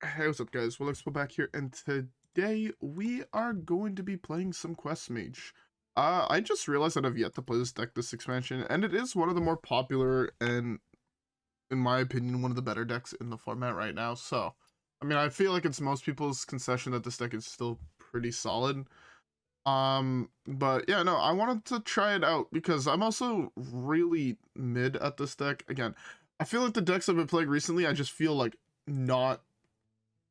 Hey, what's up, guys? WhirlXbow back here, and today we are going to be playing some Quest Mage. I just realized that I've yet to play this deck this expansion, and it is one of the more popular and, in my opinion, one of the better decks in the format right now. So, I mean, I feel like it's most people's concession that this deck is still pretty solid. But yeah, no, I wanted to try it out because I'm also really mid at this deck. Again, I feel like the decks I've been playing recently, I just feel like not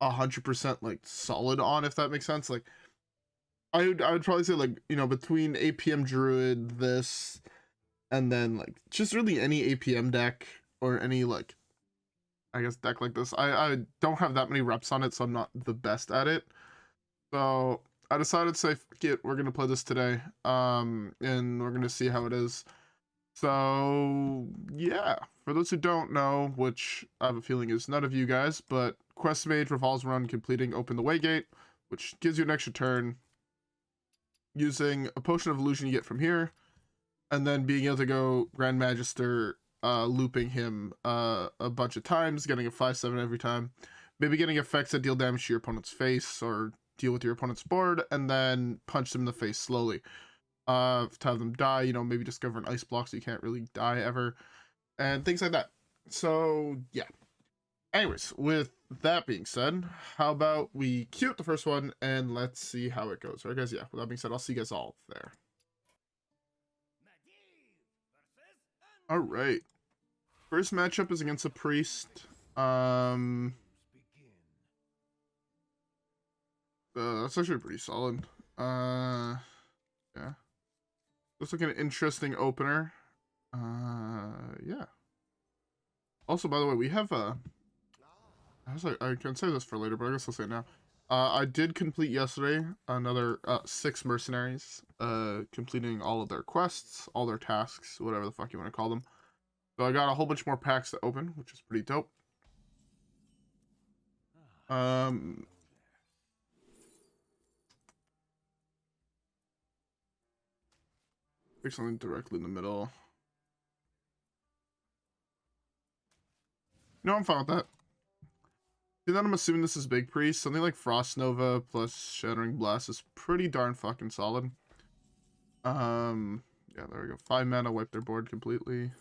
100% like solid on, if that makes sense. Like I would probably say, like, between APM Druid, this, and then like just really any APM deck or any, like, I guess, deck like this, I don't have that many reps on it, so I'm not the best at it. So I decided to say, fuck it, we're gonna play this today, and we're gonna see how it is. So yeah, for those who don't know, which I have a feeling is none of you guys, but Quest Mage revolves around completing Open the Waygate, which gives you an extra turn using a potion of illusion you get from here, and then being able to go Grand Magister, looping him a bunch of times, getting a 5/7 every time, maybe getting effects that deal damage to your opponent's face or deal with your opponent's board, and then punch them in the face slowly. To have them die, maybe discover an ice block so you can't really die ever, and things like that. So yeah. Anyways, with that being said, how about we queue up the first one and let's see how it goes. Alright, guys, yeah, with that being said, I'll see you guys all there. Alright. First matchup is against a priest. That's actually pretty solid. Yeah. Looks like an interesting opener. Yeah. Also, by the way, we have I can say this for later, but I guess I'll say it now. I did complete yesterday another 6 mercenaries, completing all of their quests, all their tasks, whatever the fuck you want to call them. So I got a whole bunch more packs to open, which is pretty dope. Pick something directly in the middle. No, I'm fine with that. See, then I'm assuming this is Big Priest. Something like Frost Nova plus Shattering Blast is pretty darn fucking solid. Yeah, there we go. 5 mana, wipe their board completely.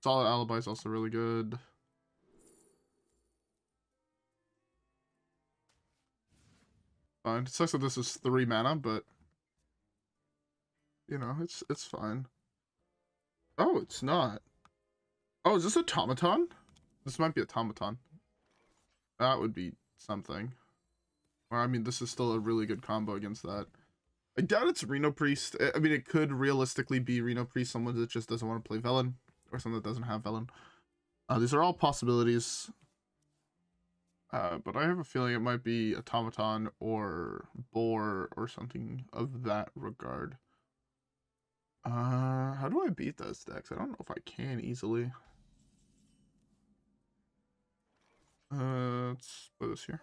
Solid Alibi is also really good. Fine. It sucks that this is 3 mana, but it's fine. Oh, it's not. Oh, is this Automaton? This might be Automaton. That would be something. Or, I mean, this is still a really good combo against that. I doubt it's Reno Priest. I mean, it could realistically be Reno Priest, someone that just doesn't want to play Velen, or someone that doesn't have Velen. These are all possibilities. But I have a feeling it might be Automaton or Boar or something of that regard. How do I beat those decks? I don't know if I can easily. Let's put this here.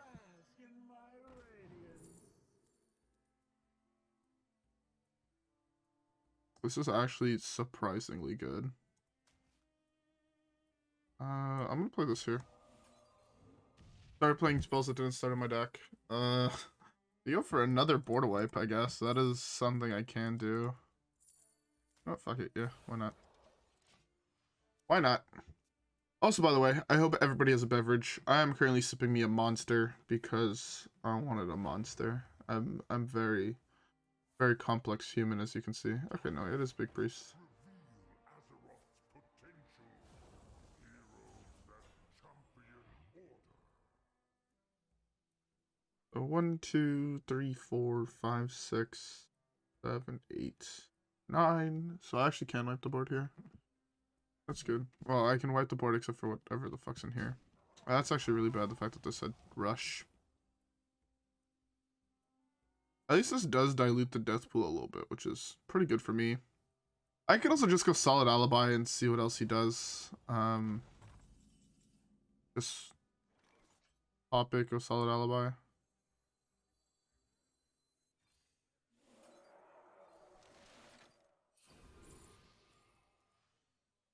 This is actually surprisingly good. I'm gonna play this here. Started playing spells that didn't start in my deck. You go for another board wipe, I guess. That is something I can do. Oh, fuck it. Yeah, why not? Why not? Also, by the way, I hope everybody has a beverage. I am currently sipping me a monster because I wanted a monster. I'm very, very complex human, as you can see. Okay, no, it is Big Priest. So 1, 2, 3, 4, 5, 6, 7, 8, 9. So I actually can wipe the board here. That's good. Well, I can wipe the board except for whatever the fuck's in here. That's actually really bad, the fact that this said rush. At least this does dilute the death pool a little bit, which is pretty good for me. I could also just go solid Alibi and see what else he does. Just pop it, go solid Alibi.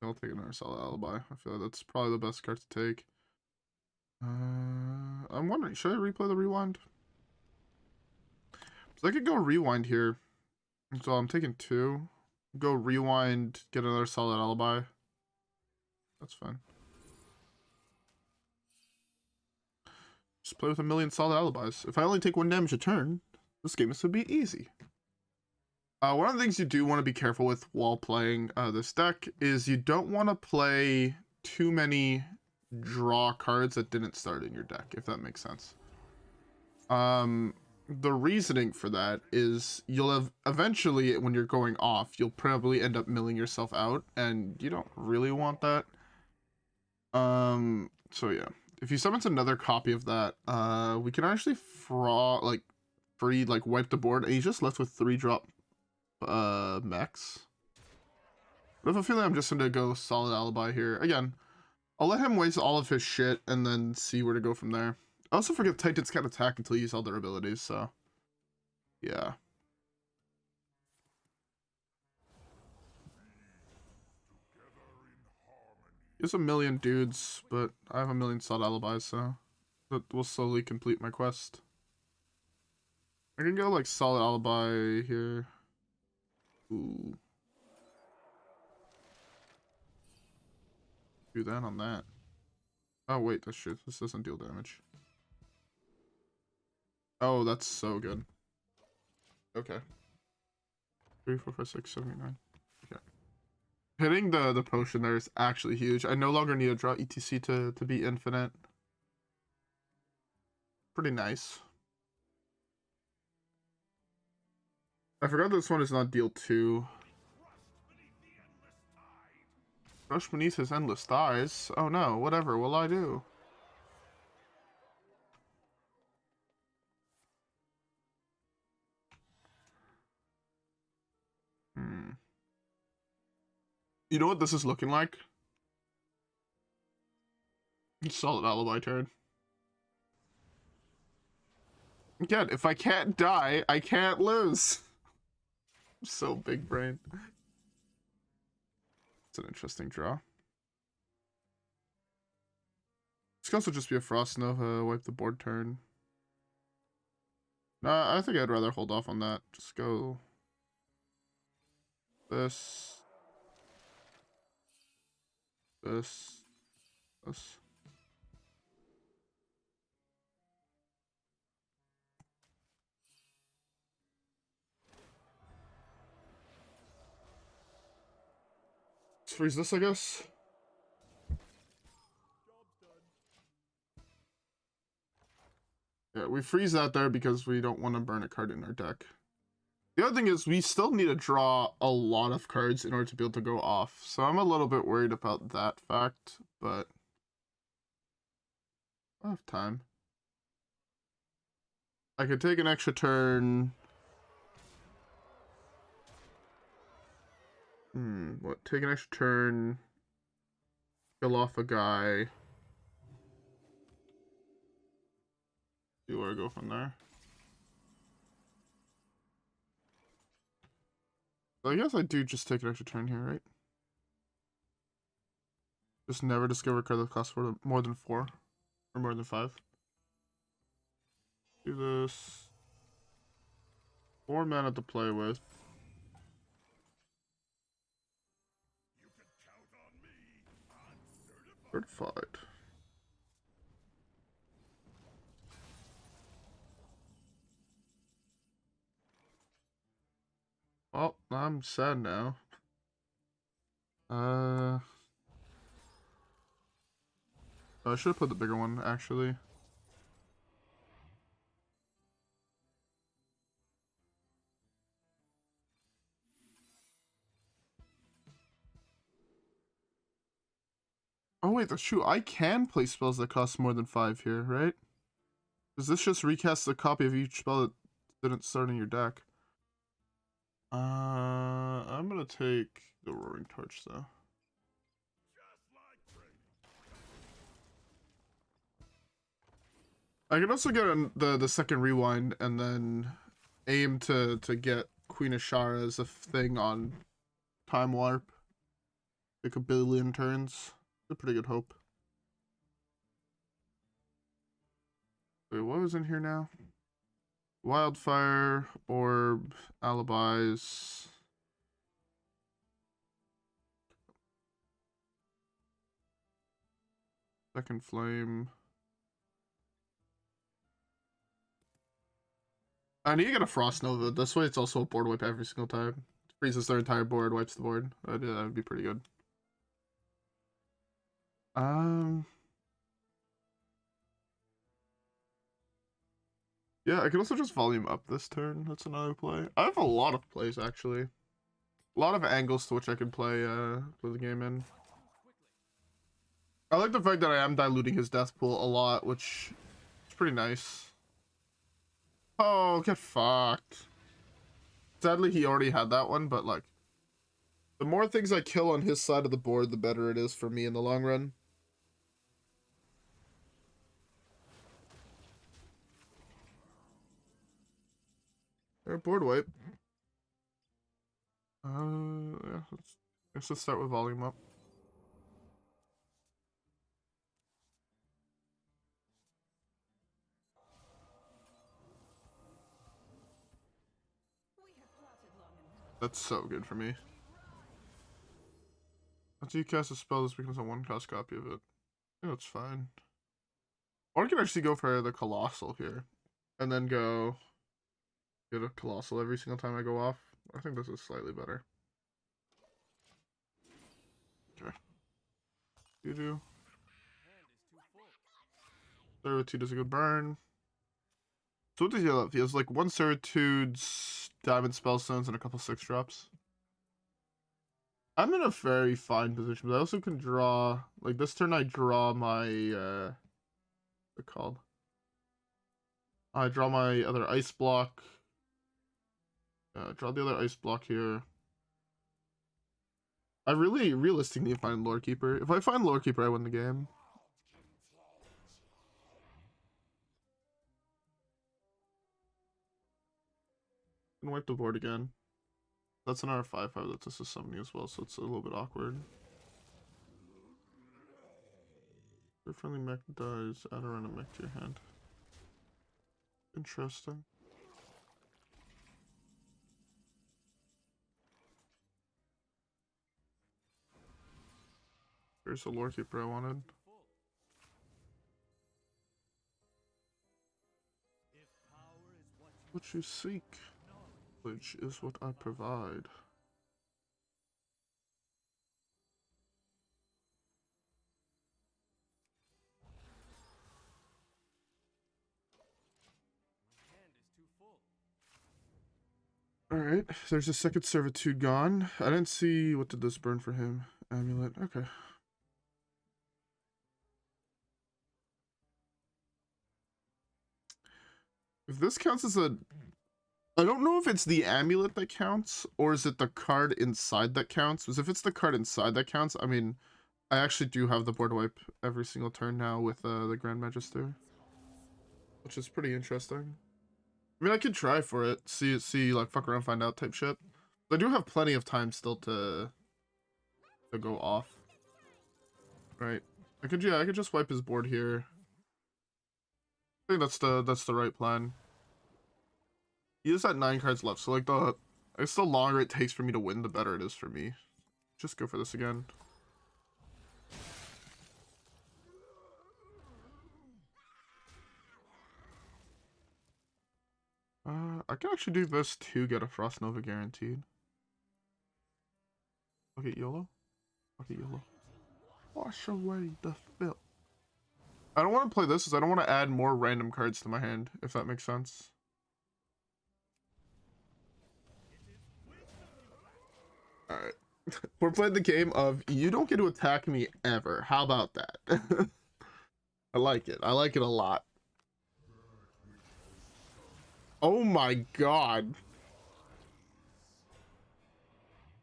I'll take another solid Alibi. I feel like that's probably the best card to take. I'm wondering, should I replay the rewind? So I could go rewind here. So I'm taking 2. Go rewind, get another solid alibi. That's fine. Just play with a million solid alibis. If I only take 1 damage a turn, this game is going to be easy. One of the things you do want to be careful with while playing this deck is you don't want to play too many draw cards that didn't start in your deck, if that makes sense. The reasoning for that is you'll have eventually, when you're going off, you'll probably end up milling yourself out, and you don't really want that. So yeah, if he summons another copy of that, we can actually wipe the board, and he's just left with 3-drop mechs. But I have a feeling I'm just gonna go solid alibi here. Again, I'll let him waste all of his shit and then see where to go from there. I also forget Titans can't attack until you use all their abilities, so yeah. There's a million dudes, but I have a million solid alibis, so that will slowly complete my quest. I can go like solid alibi here. Ooh. Do that on that. Oh wait, that's true. This doesn't deal damage. Oh, that's so good. Okay. 3, 4, 5, 6, 7, 8, 9. Okay. Hitting the potion there is actually huge. I no longer need to draw E.T.C to be infinite. Pretty nice. I forgot this one is not deal 2. Crush beneath his endless thighs. Oh no, whatever will I do? You know what this is looking like? Solid alibi turn. Again, if I can't die, I can't lose. I'm so big brain. It's an interesting draw. This could also just be a Frost Nova, wipe the board turn. Nah, I think I'd rather hold off on that. Just go this, this. Let's freeze this, I guess. Yeah, we freeze that there because we don't want to burn a card in our deck. The other thing is we still need to draw a lot of cards in order to be able to go off. So I'm a little bit worried about that fact, but I have time. I could take an extra turn. What? Take an extra turn. Kill off a guy. See where I go from there. So I guess I do just take an extra turn here, right? Just never discover a card that costs more than 4 or more than 5. Do this. 4 mana to play with. Certified. Oh, I'm sad now. I should have put the bigger one, actually. Oh wait, that's true. I can play spells that cost more than 5 here, right? Does this just recast a copy of each spell that didn't start in your deck? I'm gonna take the Roaring Torch, though. I can also get the second rewind and then aim to get Queen Azshara as a thing on Time Warp. Like a billion turns. It's a pretty good hope. Wait, what was in here now? Wildfire, orb, alibis. Second flame. I need to get a Frost Nova. This way it's also a board wipe every single time. Freezes their entire board, wipes the board. That would be pretty good. Yeah, I can also just volume up this turn. That's another play. I have a lot of plays, actually. A lot of angles to which I can play the game in. I like the fact that I am diluting his death pool a lot, which is pretty nice. Oh, get fucked. Sadly, he already had that one, but like, the more things I kill on his side of the board, the better it is for me in the long run. Alright, board wipe. Yeah, let's start with volume up. That's so good for me. After you cast a spell, this becomes a 1-cost copy of it. Yeah, that's fine. Or I can actually go for the Colossal here. And then go get a Colossal every single time I go off. I think this is slightly better. Okay. You do. Servitude is a good burn. So what does he have? He has like 1 Servitude's Diamond Spellstones and a couple 6-drops. I'm in a very fine position, but I also can draw, like this turn I draw my, what's it called? I draw my other ice block. Draw the other ice block here. I really realistically find Lorekeeper. If I find Lorekeeper, I win the game. And wipe the board again. That's another 5/5. That's just a summoning as well, so it's a little bit awkward. Your friendly mech dies, add a random mech to your hand. Interesting. Here's the Lorekeeper I wanted. What you seek, which is what I provide. Alright, there's a second Servitude gone. I didn't see, what did this burn for him? Amulet, okay. If this counts as a... I don't know if it's the amulet that counts, or is it the card inside that counts? Because if it's the card inside that counts, I mean, I actually do have the board wipe every single turn now with the Grand Magister. Which is pretty interesting. I mean, I could try for it, see, like, fuck around, find out type shit. I do have plenty of time still to go off. Right. I could just wipe his board here. I think that's the right plan. He just had 9 cards left, so like the longer it takes for me to win, the better it is for me. Just go for this again. I can actually do this to get a Frost Nova guaranteed. Okay, YOLO. Okay, YOLO. Wash away the filth. I don't want to play this because I don't want to add more random cards to my hand, if that makes sense. Alright. We're playing the game of you don't get to attack me ever. How about that? I like it. I like it a lot. Oh my god.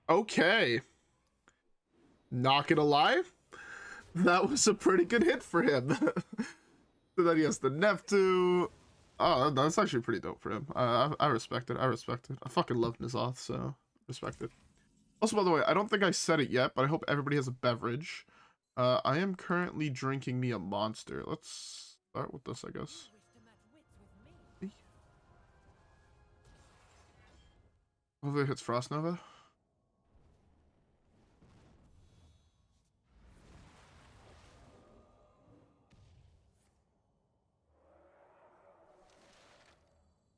Okay. Not gonna lie. That was a pretty good hit for him. So then he has the Neptune. Oh, that's actually pretty dope for him. I respect it. I respect it. I fucking love N'Zoth, so respect it. Also, by the way, I don't think I said it yet, but I hope everybody has a beverage. I am currently drinking me a Monster. Let's start with this, I guess. Hopefully it hits Frost Nova.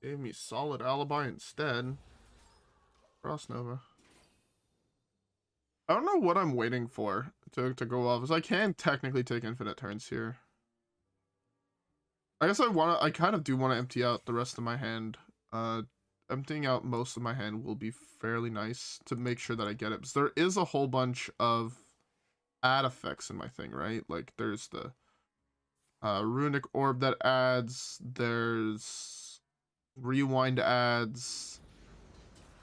Gave me solid Alibi instead. Frost Nova. I don't know what I'm waiting for to go off, because I can technically take infinite turns here. I guess I kind of do want to empty out the rest of my hand. Emptying out most of my hand will be fairly nice to make sure that I get it, because there is a whole bunch of add effects in my thing, right? Like there's the runic orb that adds, there's rewind adds.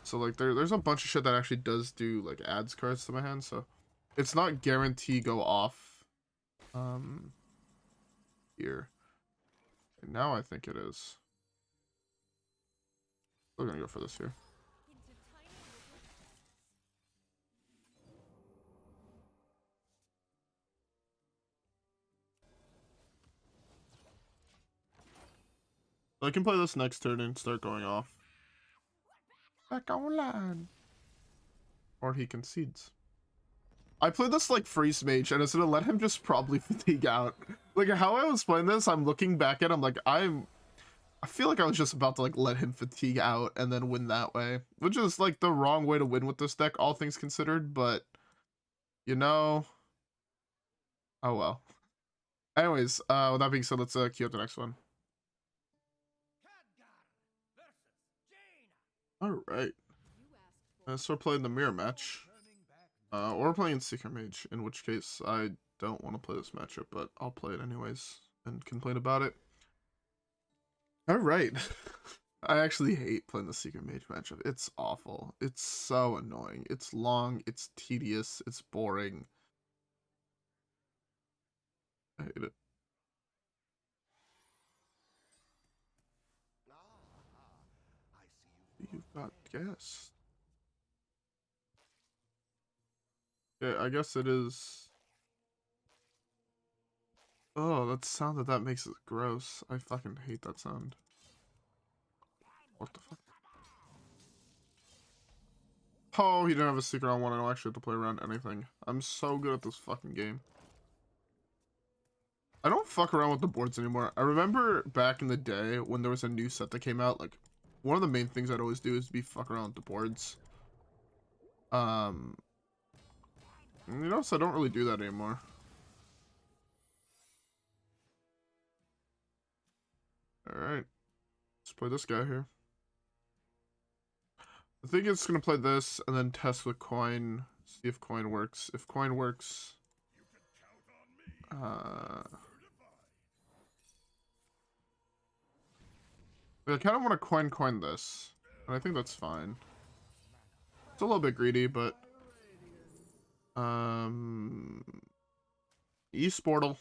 So like there's a bunch of shit that actually does do like adds cards to my hand, so it's not guarantee go off here. And now I think it is. We're gonna go for this here. So I can play this next turn and start going off. Back online. Or he concedes. I played this like freeze mage and it's gonna let him just probably fatigue out. Like how I was playing this, I'm looking back at him like I feel like I was just about to like let him fatigue out and then win that way. Which is like the wrong way to win with this deck, all things considered, but you know. Oh well. Anyways, with that being said, let's queue up the next one. Alright. So we're playing the mirror match. Or we're playing Secret Mage, in which case I don't want to play this matchup, but I'll play it anyways and complain about it. Alright. I actually hate playing the Secret Mage matchup. It's awful. It's so annoying. It's long, it's tedious, it's boring. I hate it. You've got guests. Yeah, I guess it is. Oh, that sound that makes is gross. I fucking hate that sound. What the fuck? Oh, he didn't have a secret on one. I don't actually have to play around anything. I'm so good at this fucking game. I don't fuck around with the boards anymore. I remember back in the day when there was a new set that came out, like, one of the main things I'd always do is be fuck around with the boards. You know, so I don't really do that anymore. Alright. Let's play this guy here. I think it's gonna play this and then test with coin. See if coin works. If coin works... I kind of want to coin this. And I think that's fine. It's a little bit greedy, but... E-Sportal.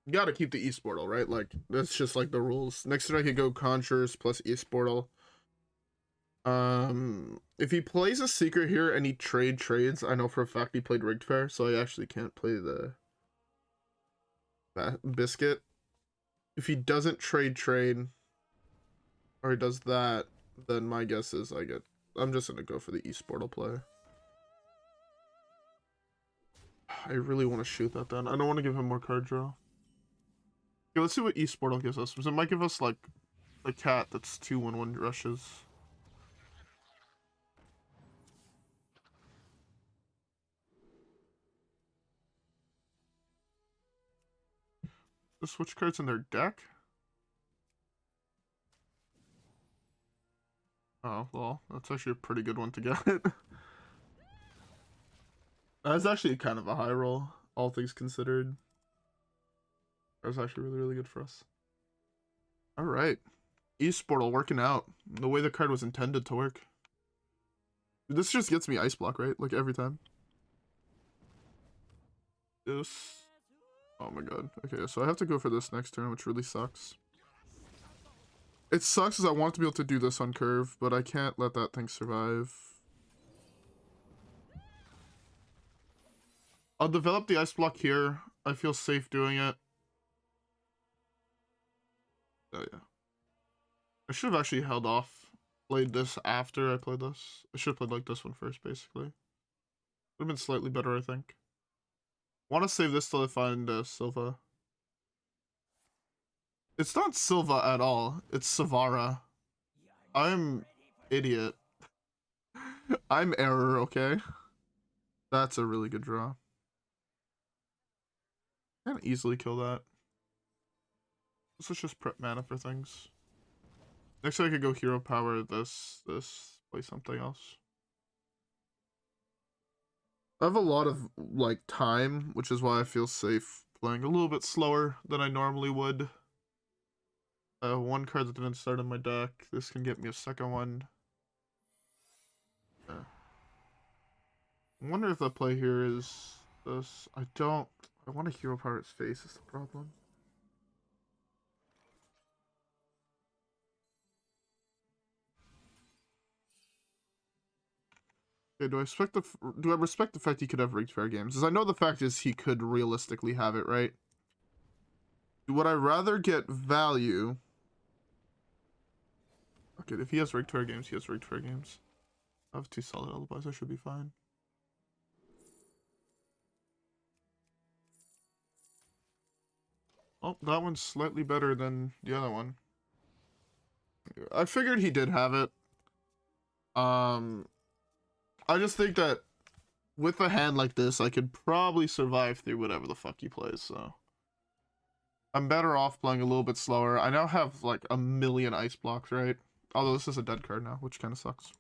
You gotta keep the E-Sportal, right? Like, that's just like the rules. Next turn I could go Conjures plus E-Sportal. If he plays a secret here and he trades, I know for a fact he played Rigged Fair, so I actually can't play the Biscuit. If he doesn't trade, or he does that, then my guess is I'm just gonna go for the E-Sportal play. I really want to shoot that down. I don't want to give him more card draw. Okay, let's see what E-Sportal gives us. Because it might give us, like, a cat that's 2/1/1 rushes. Just switch cards in their deck? Oh, well, that's actually a pretty good one to get. That's actually kind of a high roll, all things considered. That was actually really, really good for us. Alright. E-Sportal working out. The way the card was intended to work. This just gets me Ice Block, right? Like every time. This. Oh my god. Okay, so I have to go for this next turn, which really sucks. It sucks because I want to be able to do this on curve, but I can't let that thing survive. I'll develop the Ice Block here. I feel safe doing it. Oh yeah. I should have actually held off played this after I played this. I should have played like this one first, basically. Would have been slightly better, I think. Want to save this till I find Silva. It's not Silva at all. It's Sivara. I'm idiot. I'm error, okay? That's a really good draw. Can easily kill that. Let's just prep mana for things. Next I could go hero power this, play something else. I have a lot of like time, which is why I feel safe playing a little bit slower than I normally would. One card that didn't start in my deck. This can get me a second one. I wonder if the play here is this. I want to hero power its face is the problem. Okay, do I respect the fact he could have rigged fair games? As I know the fact is he could realistically have it, right? Would I rather get value? Okay, if he has rigged fair games, he has rigged fair games. I have 2 solid alibis, I should be fine. Oh, that one's slightly better than the other one. I figured he did have it. I just think that with a hand like this, I could probably survive through whatever the fuck he plays, so. I'm better off playing a little bit slower. I now have like a million ice blocks, right? Although this is a dead card now, which kind of sucks.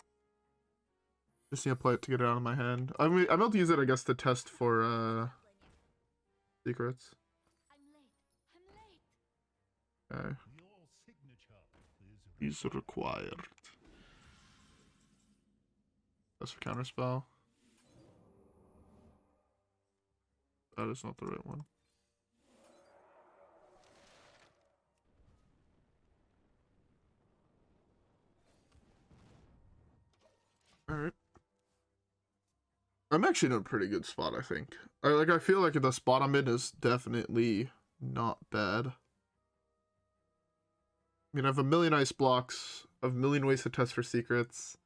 Just need to play it to get it out of my hand. I mean, I'm able to use it, I guess, to test for, secrets. Okay. Is required. That's a counterspell. That is not the right one. Alright. I'm actually in a pretty good spot, I think. I feel like the spot I'm in is definitely not bad. I mean, I have a million ice blocks, I have a million ways to test for secrets.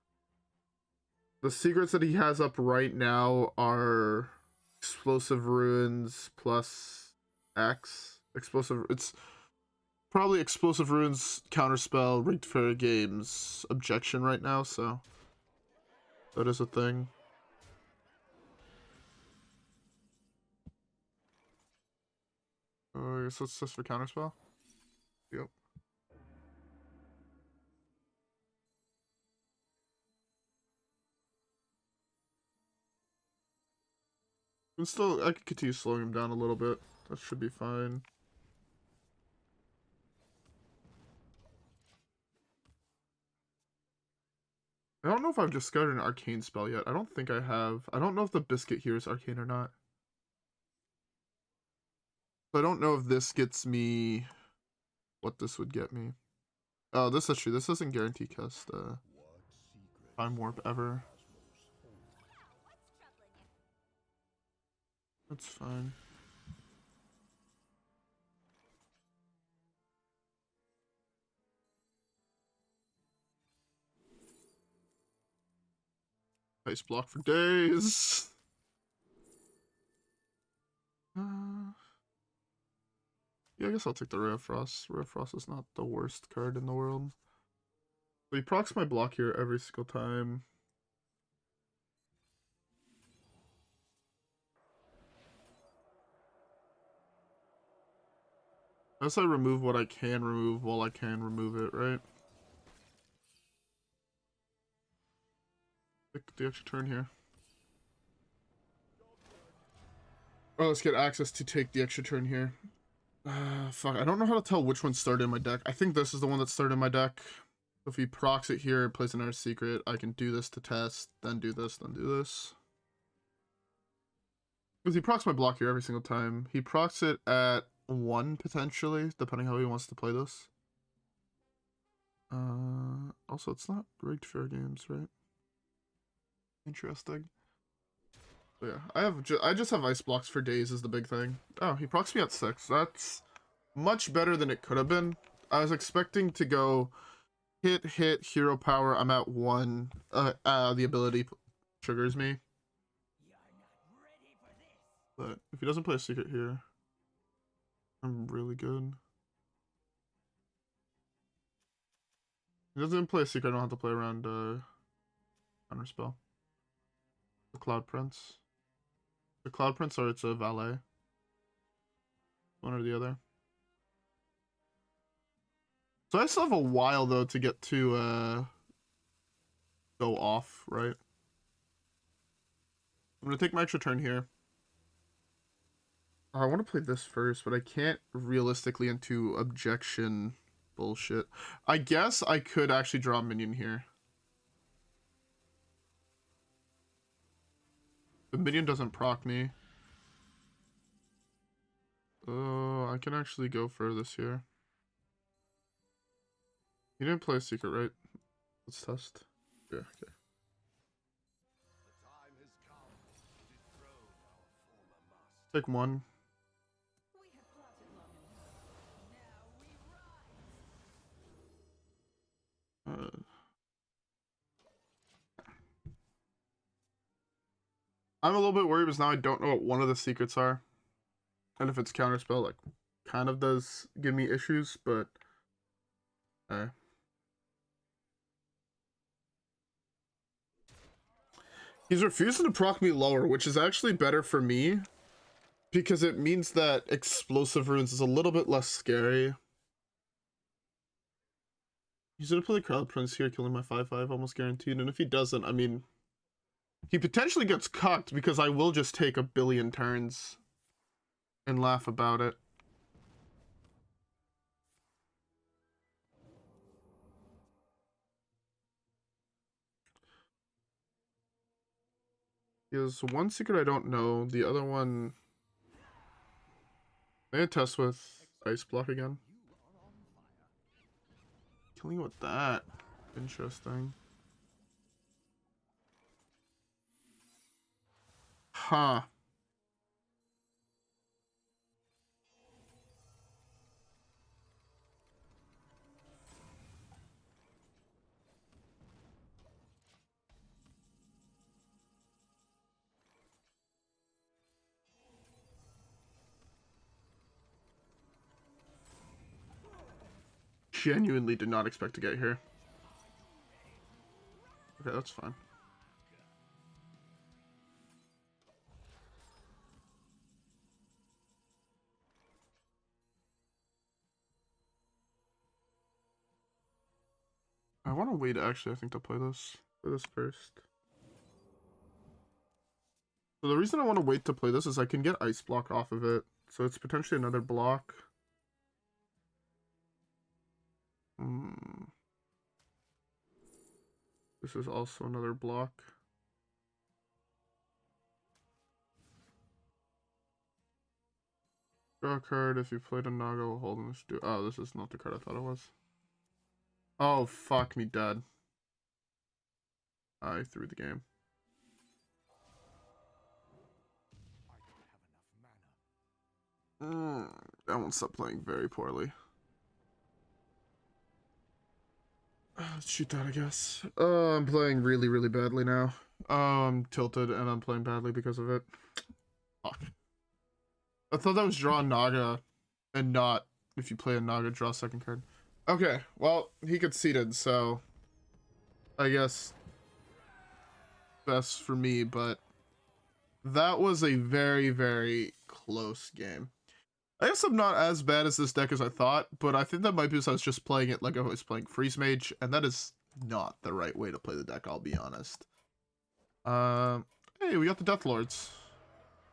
The secrets that he has up right now are Explosive Ruins plus X. It's probably Explosive Ruins, Counterspell, Rigged Fair Games, Objection right now, so that is a thing. I guess let's test for Counterspell. Yep. And still, I could continue slowing him down a little bit. That should be fine. I don't know if I've discovered an arcane spell yet. I don't think I have. I don't know if the Biscuit here is arcane or not. I don't know if this gets me what this would get me. Oh, this is true. This doesn't guarantee cast Time Warp ever. That's fine. Ice block for days. Yeah, I guess I'll take the Ray of Frost. Ray of Frost is not the worst card in the world. So he procs my block here every single time. As I remove what I can remove while I can remove it, right? Pick the extra turn here. Oh, let's get access to take the extra turn here. Fuck, I don't know how to tell which one started in my deck. I think this is the one that started in my deck. If he procs it here, plays another secret, I can do this to test, then do this, then do this. Because he procs my block here every single time. He procs it at 1, potentially, depending how he wants to play this. Also, it's not rigged fair games, right? Interesting. But yeah, I just have ice blocks for days is the big thing. Oh, he procs me at 6. That's much better than it could have been. I was expecting to go hit, hero power. I'm at 1. The ability triggers me. But if he doesn't play a secret here, I'm really good. If he doesn't play a secret, I don't have to play around counterspell. The Cloud Prince. The Cloud Prince, or it's a valet. One or the other. So I still have a while though to get to go off, right? I'm gonna take my extra turn here. I want to play this first, but I can't realistically into objection bullshit. I guess I could actually draw a minion here. The minion doesn't proc me. Oh, I can actually go for this here. You didn't play a secret, right? Let's test. Yeah, okay. Take 1. I'm a little bit worried because now I don't know what one of the secrets are. And if it's counterspell, like, kind of does give me issues, but... He's refusing to proc me lower, which is actually better for me. Because it means that explosive runes is a little bit less scary. He's gonna play the Cloud Prince here, killing my 5/5, almost guaranteed. And if he doesn't, I mean... He potentially gets cucked because I will just take a billion turns and laugh about it. He has one secret I don't know. The other one... May I test with Ice Block again? Killing with that. Interesting. Huh. Genuinely did not expect to get here. Okay, that's fine. I want to wait actually, I think, to play this. Play this first. So the reason I want to wait to play this is I can get Ice Block off of it. So it's potentially another block. This is also another block. Draw a card. If you played a Naga while holding this. Oh, this is not the card I thought it was. Oh, fuck me dead. I threw the game. That one stopped playing very poorly. Let's shoot that, I guess. I'm playing really, really badly now. I'm tilted and I'm playing badly because of it. Fuck. I thought that was draw a Naga and not if you play a Naga, draw a second card. Okay, well, he conceded, so I guess best for me, but that was a very, very close game. I guess I'm not as bad as this deck as I thought, but I think that might be because I was just playing it like I was playing Freeze Mage, and that is not the right way to play the deck, I'll be honest. Hey, we got the Death Lords.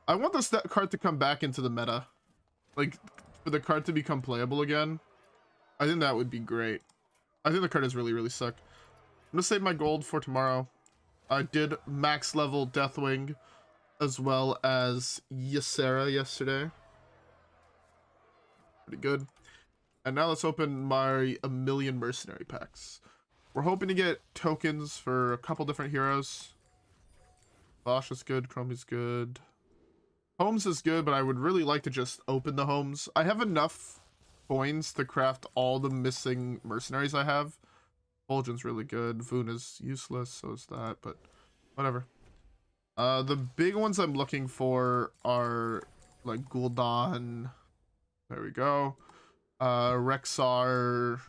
I want this card to come back into the meta. Like, for the card to become playable again. I think that would be great. I think the card is really, really sick. I'm gonna save my gold for tomorrow. I did max level Deathwing as well as Azshara yesterday. Pretty good. And now let's open my a million mercenary packs. We're hoping to get tokens for a couple different heroes. Bosch is good, Chrome is good. Homes is good, but I would really like to just open the homes. I have enough coins to craft all the missing mercenaries I have. Fulgen's really good. Voon is useless, so is that, but whatever. The big ones I'm looking for are like Gul'dan. There we go. Rexxar.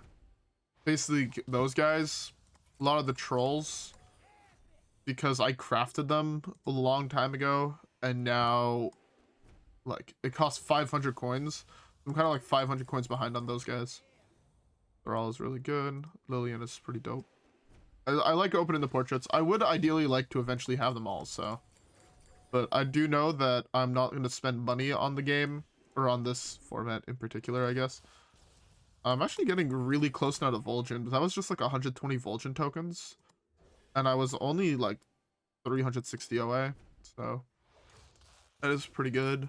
Basically those guys. A lot of the trolls. Because I crafted them a long time ago, and now, like, it costs 500 coins. I'm kind of like 500 coins behind on those guys. Thrall is really good. Lillian is pretty dope. I like opening the portraits. I would ideally like to eventually have them all, so. But I do know that I'm not going to spend money on the game, or on this format in particular, I guess. I'm actually getting really close now to Vol'jin, but that was just like 120 Vol'jin tokens. And I was only like 360 away, so that is pretty good.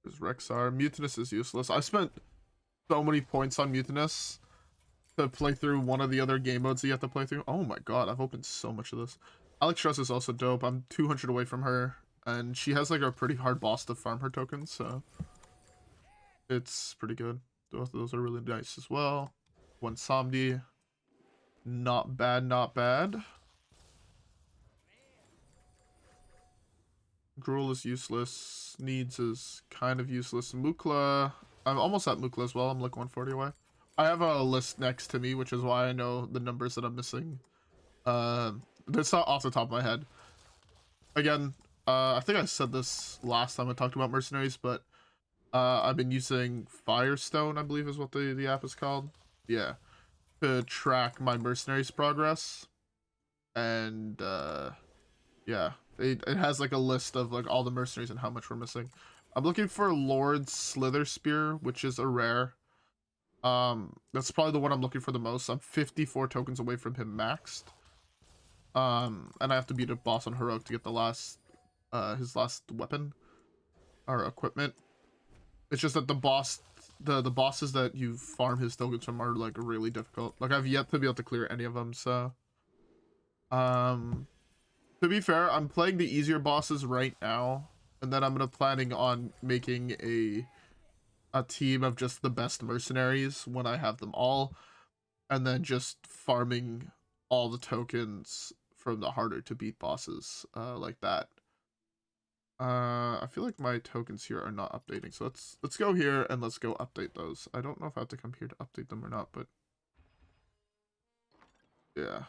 There's Rexxar. Mutinous is useless. I spent so many points on Mutinous to play through one of the other game modes that you have to play through. Oh my god, I've opened so much of this. Alexstrasza is also dope. I'm 200 away from her, and she has like a pretty hard boss to farm her tokens, so it's pretty good. Both of those are really nice as well. One Somdi. Not bad, not bad. Gruul is useless. Needs is kind of useless. Mukla. I'm almost at Mukla as well. I'm like 140 away. I have a list next to me, which is why I know the numbers that I'm missing. That's not off the top of my head. Again, I think I said this last time I talked about mercenaries, but I've been using Firestone, I believe is what the app is called. Yeah. To track my mercenaries progress. And yeah, it has like a list of like all the mercenaries and how much we're missing. I'm looking for Lord Slither Spear, which is a rare. That's probably the one I'm looking for the most. I'm 54 tokens away from him maxed. And I have to beat a boss on Heroic to get the last his last weapon or equipment. It's just that the bosses that you farm his tokens from are like really difficult. Like I've yet to be able to clear any of them, so to be fair, I'm playing the easier bosses right now, and then I'm planning on making a team of just the best mercenaries when I have them all, and then just farming all the tokens from the harder to beat bosses like that. I feel like my tokens here are not updating, so let's go here and let's go update those. I don't know if I have to come here to update them or not, but yeah.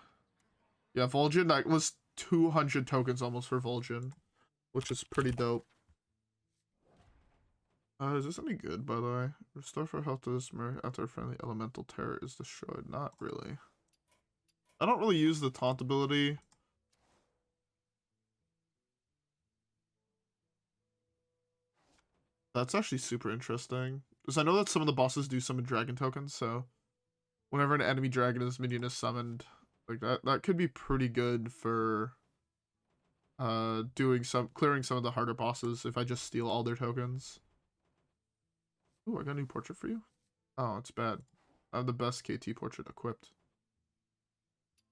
Yeah, Vol'jin, that was 200 tokens almost for Vol'jin, which is pretty dope. Is this any good, by the way? Restore for health to this mirror after a friendly elemental terror is destroyed. Not really. I don't really use the taunt ability. That's actually super interesting. Because I know that some of the bosses do summon dragon tokens, so whenever an enemy dragon's minion is summoned, like that could be pretty good for clearing some of the harder bosses if I just steal all their tokens. Ooh, I got a new portrait for you. Oh, it's bad. I have the best KT portrait equipped.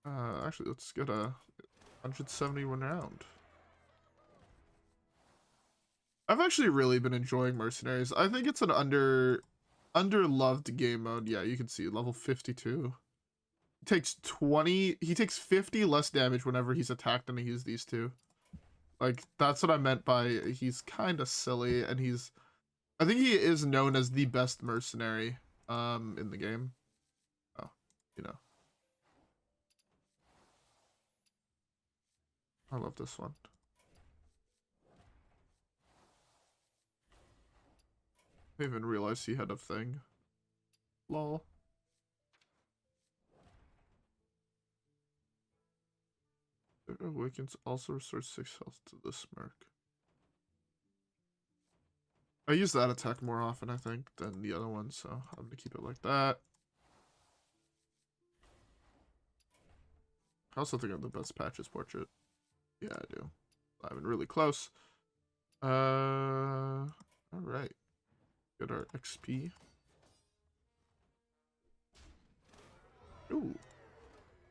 Actually, let's get a 171 round. I've actually really been enjoying Mercenaries. I think it's an underloved game mode. Yeah, you can see level 52. He takes 50 less damage whenever he's attacked than he uses these two. Like, that's what I meant by he's kind of silly, and I think he is known as the best mercenary in the game. Oh, you know. I love this one. I didn't even realize he had a thing. Lol. It awakens also restores 6 health to the smirk. I use that attack more often, I think, than the other one, so I'm gonna keep it like that. I also think I have the best patches portrait. Yeah, I do. I'm really close. Alright. Get our XP. Ooh.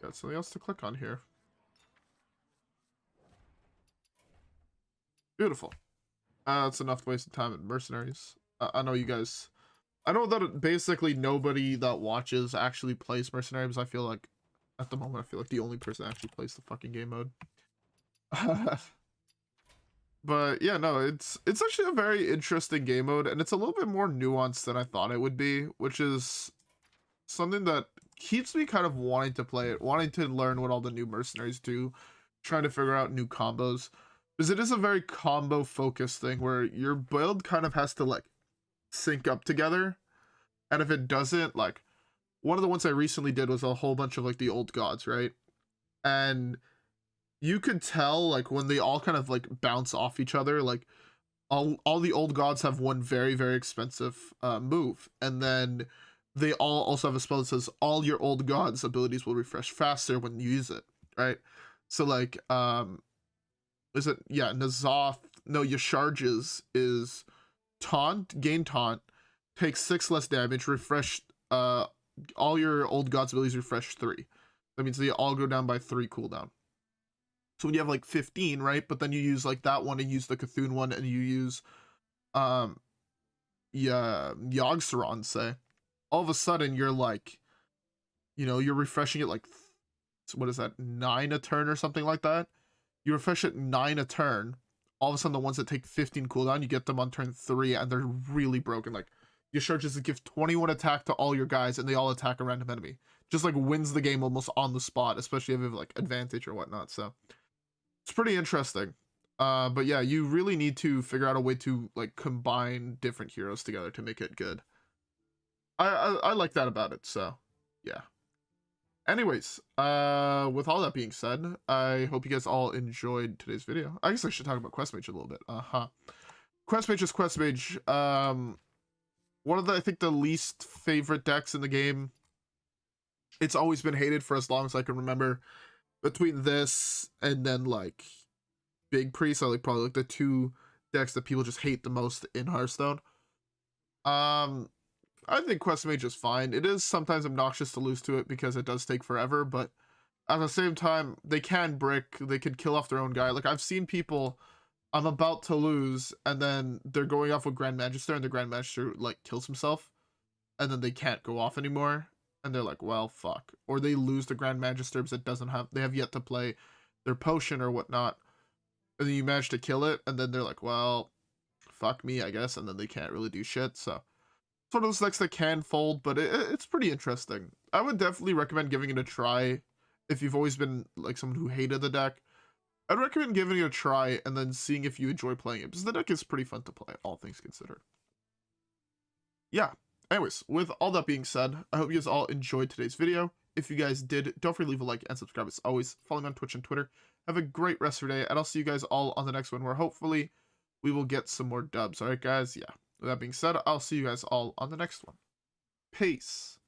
Got something else to click on here. Beautiful. That's enough wasted time in mercenaries. I know you guys I know that basically nobody that watches actually plays Mercenaries. I feel like, at the moment, I feel like the only person that actually plays the fucking game mode. But yeah, no, it's actually a very interesting game mode, and it's a little bit more nuanced than I thought it would be, which is something that keeps me kind of wanting to play it, wanting to learn what all the new mercenaries do, trying to figure out new combos. Because it is a very combo focused thing where your build kind of has to like sync up together. And if it doesn't, like one of the ones I recently did was a whole bunch of like the old gods, right? And you could tell like when they all kind of like bounce off each other, like all the old gods have one very, very expensive move. And then they all also have a spell that says all your old gods abilities will refresh faster when you use it, right? So like is it, yeah, N'Zoth, no, Yasharge's is taunt, gain taunt, takes 6 less damage, refresh all your old gods abilities refresh 3. That means they all go down by 3 cooldown. So when you have like 15, right? But then you use like that one and use the Cthulhu one and you use yeah, Yogg-Saron, say, all of a sudden you're like, you know, you're refreshing it like, what is that, 9 a turn or something like that? You refresh it 9 a turn. All of a sudden the ones that take 15 cooldown, you get them on turn 3 and they're really broken. Like your charge is to give 21 attack to all your guys and they all attack a random enemy. Just like wins the game almost on the spot, especially if you have like advantage or whatnot. So it's pretty interesting. But yeah, you really need to figure out a way to like combine different heroes together to make it good. I like that about it, so yeah. Anyways, with all that being said, I hope you guys all enjoyed today's video. I guess I should talk about Quest Mage a little bit. Quest Mage is Quest Mage. One of the, I think, the least favorite decks in the game. It's always been hated for as long as I can remember. Between this and then like Big Priest are like probably like the 2 decks that people just hate the most in Hearthstone. I think Quest Mage is fine. It is sometimes obnoxious to lose to it because it does take forever, but at the same time, they can brick, they could kill off their own guy. Like I've seen people, I'm about to lose, and then they're going off with Grand Magister, and the Grand Magister like kills himself, and then they can't go off anymore. And they're like, well, fuck. Or they lose the Grand Magister because they have yet to play their potion or whatnot. And then you manage to kill it, and then they're like, well, fuck me, I guess. And then they can't really do shit, so. It's one of those decks that can fold, but it's pretty interesting. I would definitely recommend giving it a try if you've always been like someone who hated the deck. I'd recommend giving it a try and then seeing if you enjoy playing it, because the deck is pretty fun to play, all things considered. Yeah. Anyways, with all that being said, I hope you guys all enjoyed today's video. If you guys did, don't forget to leave a like and subscribe as always. Follow me on Twitch and Twitter. Have a great rest of your day, and I'll see you guys all on the next one, where hopefully we will get some more dubs. Alright, guys? Yeah. With that being said, I'll see you guys all on the next one. Peace.